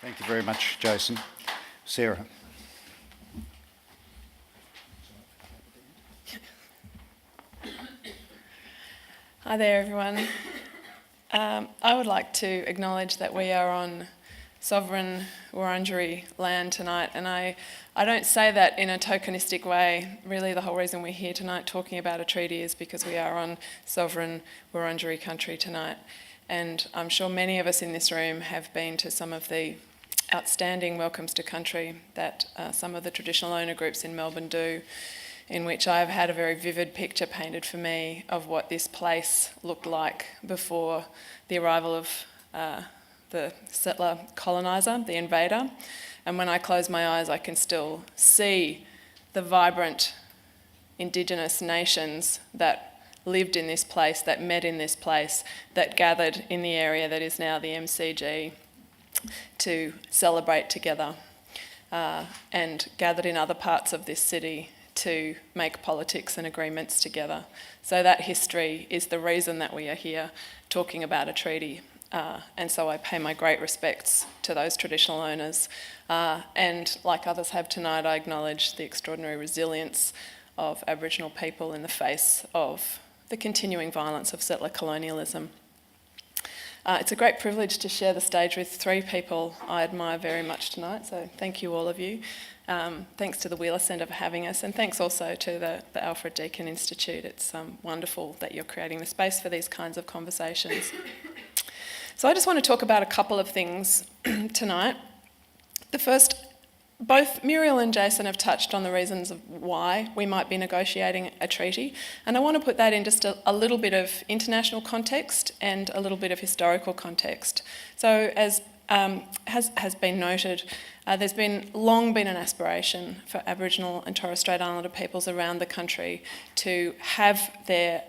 Thank you very much, Jason. Sarah. Hi there, everyone. I would like to acknowledge that we are on sovereign Wurundjeri land tonight, and I don't say that in a tokenistic way. Really, the whole reason we're here tonight talking about a treaty is because we are on sovereign Wurundjeri country tonight. And I'm sure many of us in this room have been to some of the outstanding welcomes to country that some of the traditional owner groups in Melbourne do, in which I've had a very vivid picture painted for me of what this place looked like before the arrival of the settler coloniser, the invader. And when I close my eyes, I can still see the vibrant Indigenous nations that lived in this place, that met in this place, that gathered in the area that is now the MCG to celebrate together, and gathered in other parts of this city to make politics and agreements together. So that history is the reason that we are here talking about a treaty. And so I pay my great respects to those traditional owners. And like others have tonight, I acknowledge the extraordinary resilience of Aboriginal people in the face of the continuing violence of settler colonialism. It's a great privilege to share the stage with three people I admire very much tonight, so thank you all of you. Thanks to the Wheeler Centre for having us, and thanks also to the Alfred Deakin Institute. It's wonderful that you're creating the space for these kinds of conversations. So I just want to talk about a couple of things tonight. The first, both Muriel and Jason have touched on the reasons of why we might be negotiating a treaty, and I want to put that in just a little bit of international context and a little bit of historical context. So as has been noted, there's long been an aspiration for Aboriginal and Torres Strait Islander peoples around the country to have their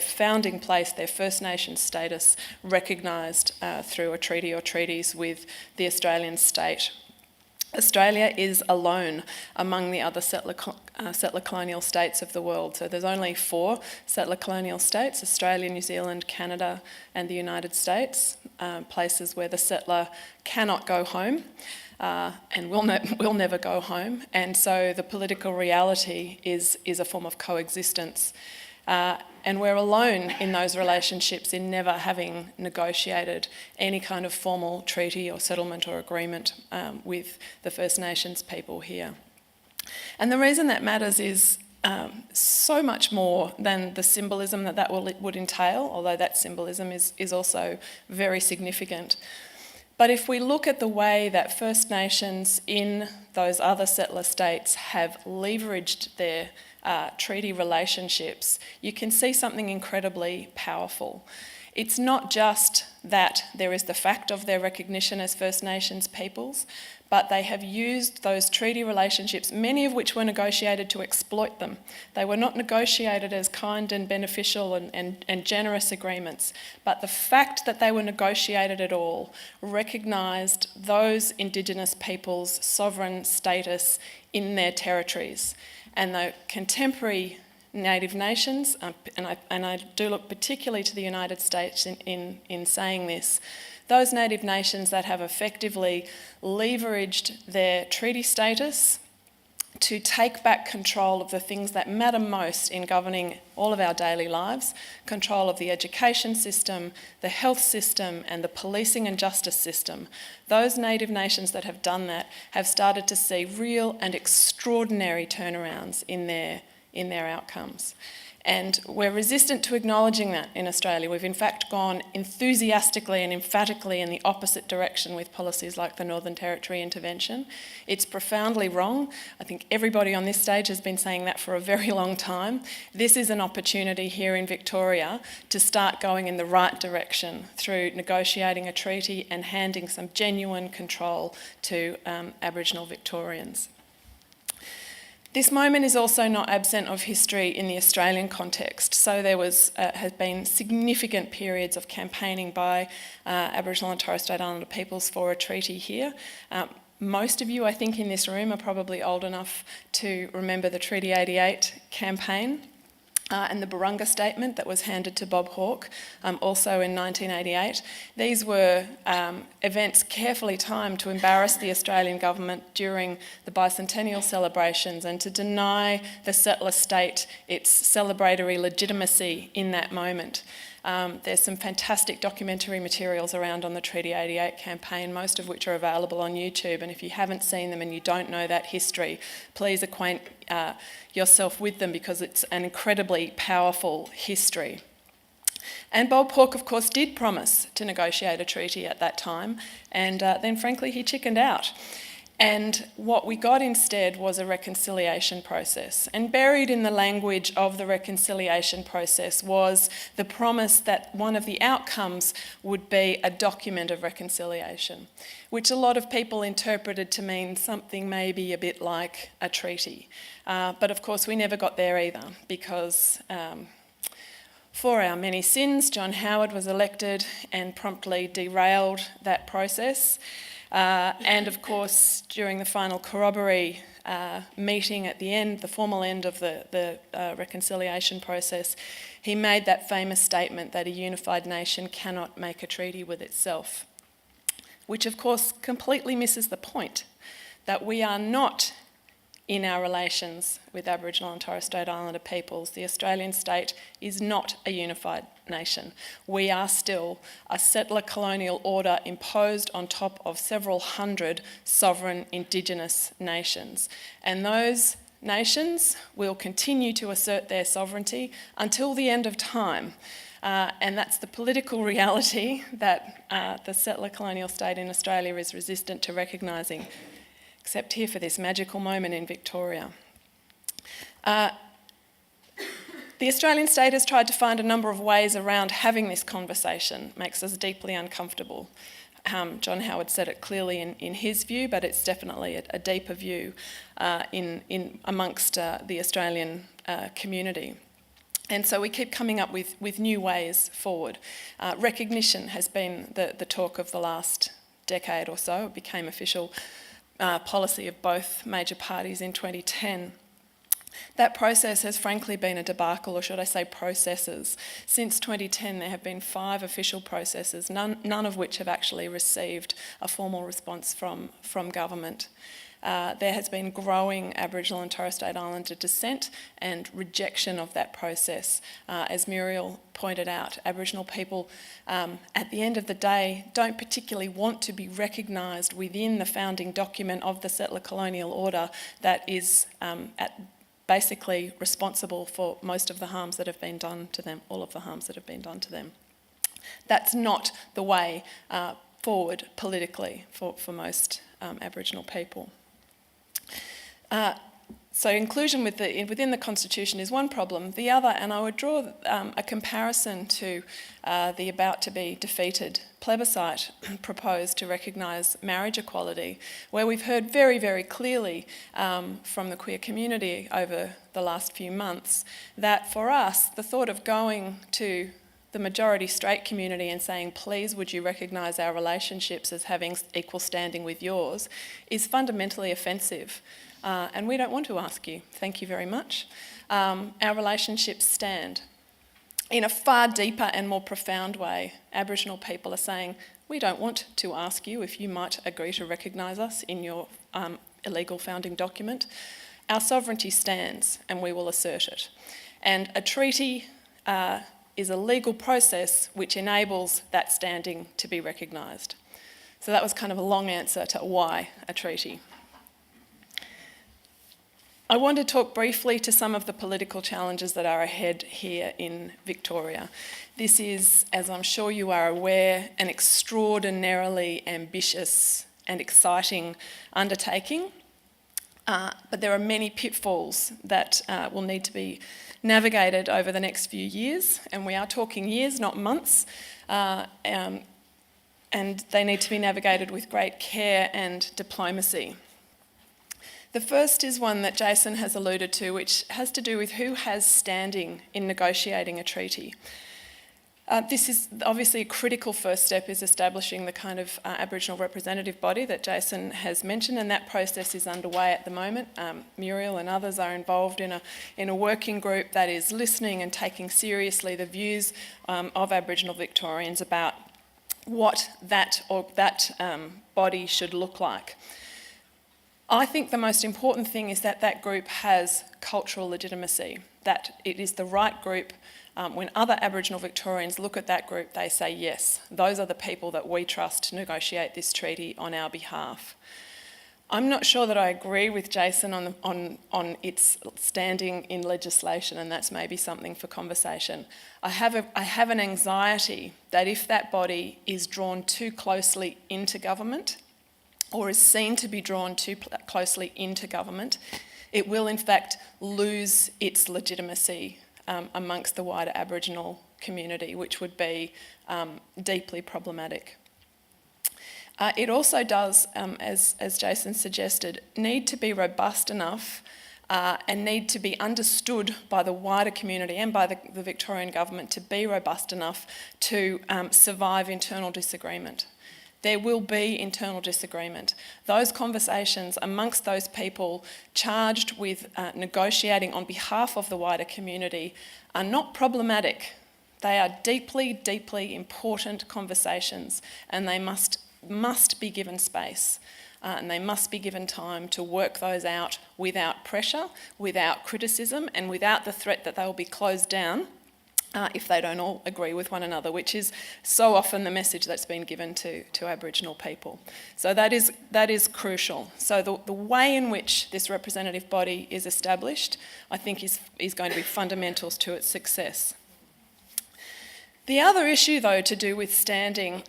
founding place, their First Nations status, recognised through a treaty or treaties with the Australian state. Australia is alone among the other settler colonial states of the world. So there's only 4 settler colonial states: Australia, New Zealand, Canada and the United States, places where the settler cannot go home and will never go home. And so the political reality is a form of coexistence. And we're alone in those relationships in never having negotiated any kind of formal treaty or settlement or agreement with the First Nations people here. And the reason that matters is so much more than the symbolism that would entail, although that symbolism is also very significant. But if we look at the way that First Nations in those other settler states have leveraged their treaty relationships, you can see something incredibly powerful. It's not just that there is the fact of their recognition as First Nations peoples, but they have used those treaty relationships, many of which were negotiated to exploit them. They were not negotiated as kind and beneficial and generous agreements, but the fact that they were negotiated at all recognised those Indigenous peoples' sovereign status in their territories. And the contemporary Native nations, and I do look particularly to the United States in saying this, those Native nations that have effectively leveraged their treaty status to take back control of the things that matter most in governing all of our daily lives, control of the education system, the health system, and the policing and justice system. Those Native nations that have done that have started to see real and extraordinary turnarounds in their outcomes. And we're resistant to acknowledging that in Australia. We've in fact gone enthusiastically and emphatically in the opposite direction with policies like the Northern Territory intervention. It's profoundly wrong. I think everybody on this stage has been saying that for a very long time. This is an opportunity here in Victoria to start going in the right direction through negotiating a treaty and handing some genuine control to Aboriginal Victorians. This moment is also not absent of history in the Australian context. So there has been significant periods of campaigning by Aboriginal and Torres Strait Islander peoples for a treaty here. Most of you, I think, in this room are probably old enough to remember the Treaty 88 campaign. and the Burunga Statement that was handed to Bob Hawke, also in 1988. These were events carefully timed to embarrass the Australian government during the bicentennial celebrations and to deny the settler state its celebratory legitimacy in that moment. There's some fantastic documentary materials around on the Treaty 88 campaign, most of which are available on YouTube, and if you haven't seen them and you don't know that history, please acquaint yourself with them because it's an incredibly powerful history. And Bob Hawke, of course, did promise to negotiate a treaty at that time, and then frankly he chickened out. And what we got instead was a reconciliation process. And buried in the language of the reconciliation process was the promise that one of the outcomes would be a document of reconciliation, which a lot of people interpreted to mean something maybe a bit like a treaty. But of course we never got there either, because for our many sins, John Howard was elected and promptly derailed that process. And of course, during the final corroboree meeting at the end, the formal end of the reconciliation process, he made that famous statement that a unified nation cannot make a treaty with itself, which of course completely misses the point that we are not, in our relations with Aboriginal and Torres Strait Islander peoples, the Australian state is not a unified nation. We are still a settler colonial order imposed on top of several hundred sovereign Indigenous nations. And those nations will continue to assert their sovereignty until the end of time. And that's the political reality that the settler colonial state in Australia is resistant to recognising, except here for this magical moment in Victoria. The Australian state has tried to find a number of ways around having this conversation. It makes us deeply uncomfortable. John Howard said it clearly in his view, but it's definitely a deeper view in amongst the Australian community. And so we keep coming up with new ways forward. Recognition has been the talk of the last decade or so. It became official policy of both major parties in 2010. That process has frankly been a debacle, or should I say processes. Since 2010 there have been 5 official processes, none of which have actually received a formal response from government. There has been growing Aboriginal and Torres Strait Islander dissent and rejection of that process. As Muriel pointed out, Aboriginal people at the end of the day don't particularly want to be recognised within the founding document of the settler colonial order that is basically responsible for most of the harms that have been done to them, all of the harms that have been done to them. That's not the way forward politically for most Aboriginal people. So inclusion within the Constitution is one problem. The other, and I would draw a comparison to the about-to-be defeated plebiscite proposed to recognise marriage equality, where we've heard very, very clearly from the queer community over the last few months that for us, the thought of going to the majority straight community and saying, please would you recognise our relationships as having equal standing with yours, is fundamentally offensive. And we don't want to ask you, thank you very much. Our relationships stand. In a far deeper and more profound way, Aboriginal people are saying, we don't want to ask you if you might agree to recognise us in your illegal founding document. Our sovereignty stands and we will assert it. And a treaty is a legal process which enables that standing to be recognised. So that was kind of a long answer to why a treaty. I want to talk briefly to some of the political challenges that are ahead here in Victoria. This is, as I'm sure you are aware, an extraordinarily ambitious and exciting undertaking, but there are many pitfalls that will need to be navigated over the next few years, and we are talking years, not months, and they need to be navigated with great care and diplomacy. The first is one that Jason has alluded to, which has to do with who has standing in negotiating a treaty. This is obviously a critical first step, is establishing the kind of Aboriginal representative body that Jason has mentioned, and that process is underway at the moment. Muriel and others are involved in a working group that is listening and taking seriously the views of Aboriginal Victorians about what that body should look like. I think the most important thing is that that group has cultural legitimacy, that it is the right group. When other Aboriginal Victorians look at that group, they say, yes, those are the people that we trust to negotiate this treaty on our behalf. I'm not sure that I agree with Jason on its standing in legislation, and that's maybe something for conversation. I have an anxiety that if that body is drawn too closely into government, or is seen to be drawn too closely into government, it will in fact lose its legitimacy amongst the wider Aboriginal community, which would be deeply problematic. It also does, as Jason suggested, need to be robust enough and need to be understood by the wider community and by the Victorian government to be robust enough to survive internal disagreement. There will be internal disagreement. Those conversations amongst those people charged with negotiating on behalf of the wider community are not problematic. They are deeply, deeply important conversations, and they must be given space. And they must be given time to work those out without pressure, without criticism, and without the threat that they will be closed down if they don't all agree with one another, which is so often the message that's been given to Aboriginal people. So that is crucial. So the way in which this representative body is established, I think is going to be fundamental to its success. The other issue, though, to do with standing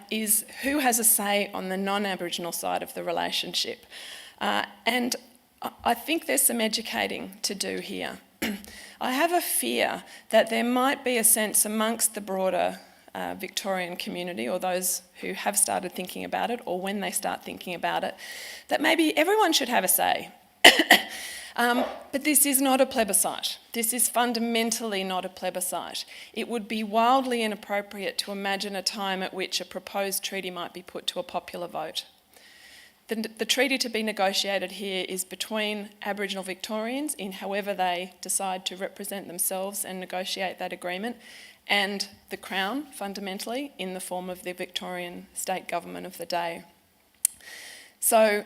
is who has a say on the non-Aboriginal side of the relationship. And I think there's some educating to do here. I have a fear that there might be a sense amongst the broader Victorian community, or those who have started thinking about it, or when they start thinking about it, that maybe everyone should have a say. But this is not a plebiscite. This is fundamentally not a plebiscite. It would be wildly inappropriate to imagine a time at which a proposed treaty might be put to a popular vote. The treaty to be negotiated here is between Aboriginal Victorians in however they decide to represent themselves and negotiate that agreement, and the Crown, fundamentally, in the form of the Victorian state government of the day. So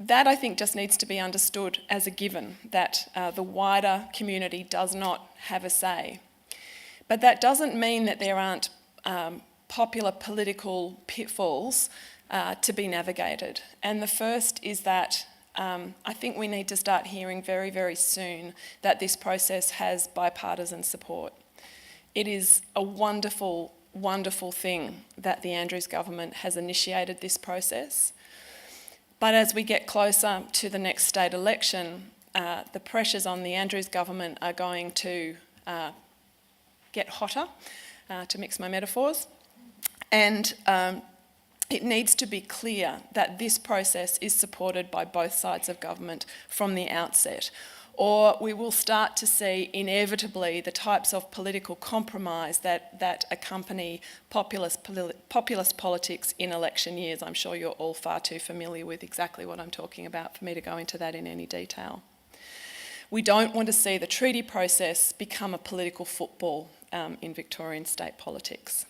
that, I think, just needs to be understood as a given, that the wider community does not have a say. But that doesn't mean that there aren't popular political pitfalls to be navigated. And the first is that I think we need to start hearing very, very soon that this process has bipartisan support. It is a wonderful, wonderful thing that the Andrews government has initiated this process. But as we get closer to the next state election, the pressures on the Andrews government are going to get hotter, to mix my metaphors. And it needs to be clear that this process is supported by both sides of government from the outset, or we will start to see inevitably the types of political compromise that accompany populist politics in election years. I'm sure you're all far too familiar with exactly what I'm talking about for me to go into that in any detail. We don't want to see the treaty process become a political football in Victorian state politics.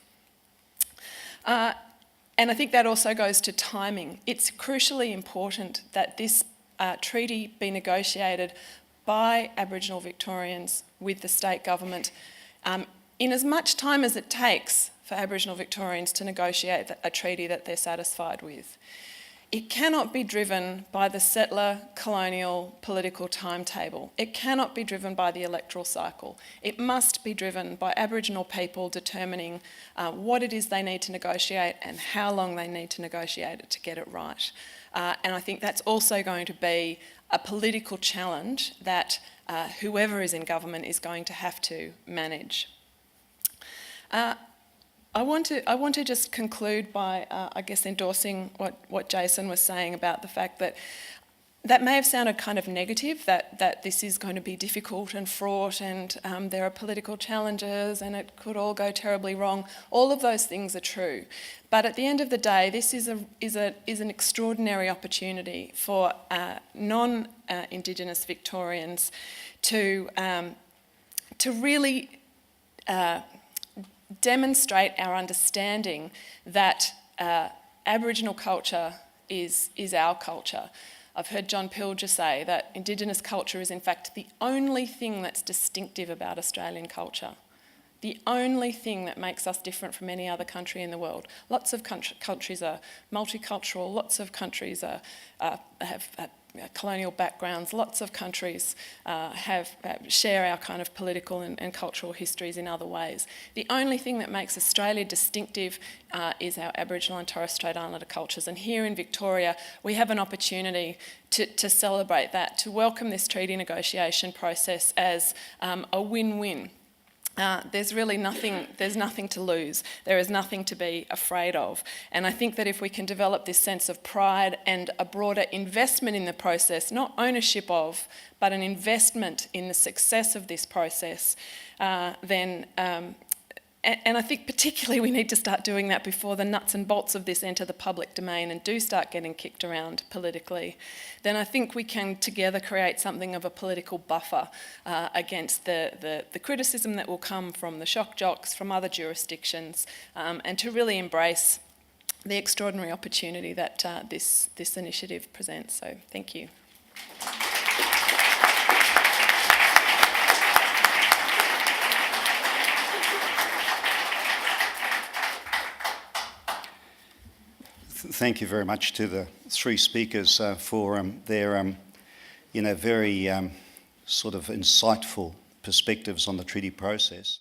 And I think that also goes to timing. It's crucially important that this treaty be negotiated by Aboriginal Victorians with the state government in as much time as it takes for Aboriginal Victorians to negotiate a treaty that they're satisfied with. It cannot be driven by the settler colonial political timetable. It cannot be driven by the electoral cycle. It must be driven by Aboriginal people determining what it is they need to negotiate and how long they need to negotiate it to get it right. And I think that's also going to be a political challenge that whoever is in government is going to have to manage. I want to just conclude by, I guess, endorsing what Jason was saying about the fact that that may have sounded kind of negative, that this is going to be difficult and fraught and there are political challenges and it could all go terribly wrong. All of those things are true. But at the end of the day, this is an extraordinary opportunity for non-Indigenous Victorians to really demonstrate our understanding that Aboriginal culture is our culture. I've heard John Pilger say that Indigenous culture is in fact the only thing that's distinctive about Australian culture. The only thing that makes us different from any other country in the world. Lots of countries are multicultural, lots of countries have colonial backgrounds, lots of countries share our kind of political and cultural histories in other ways. The only thing that makes Australia distinctive is our Aboriginal and Torres Strait Islander cultures. And here in Victoria, we have an opportunity to celebrate that, to welcome this treaty negotiation process as a win-win. There's nothing to lose. There is nothing to be afraid of. And I think that if we can develop this sense of pride and a broader investment in the process, not ownership of, but an investment in the success of this process, and I think particularly we need to start doing that before the nuts and bolts of this enter the public domain and do start getting kicked around politically, then I think we can together create something of a political buffer against the criticism that will come from the shock jocks, from other jurisdictions, and to really embrace the extraordinary opportunity that this initiative presents. So thank you. Thank you very much to the three speakers for their, very sort of insightful perspectives on the treaty process.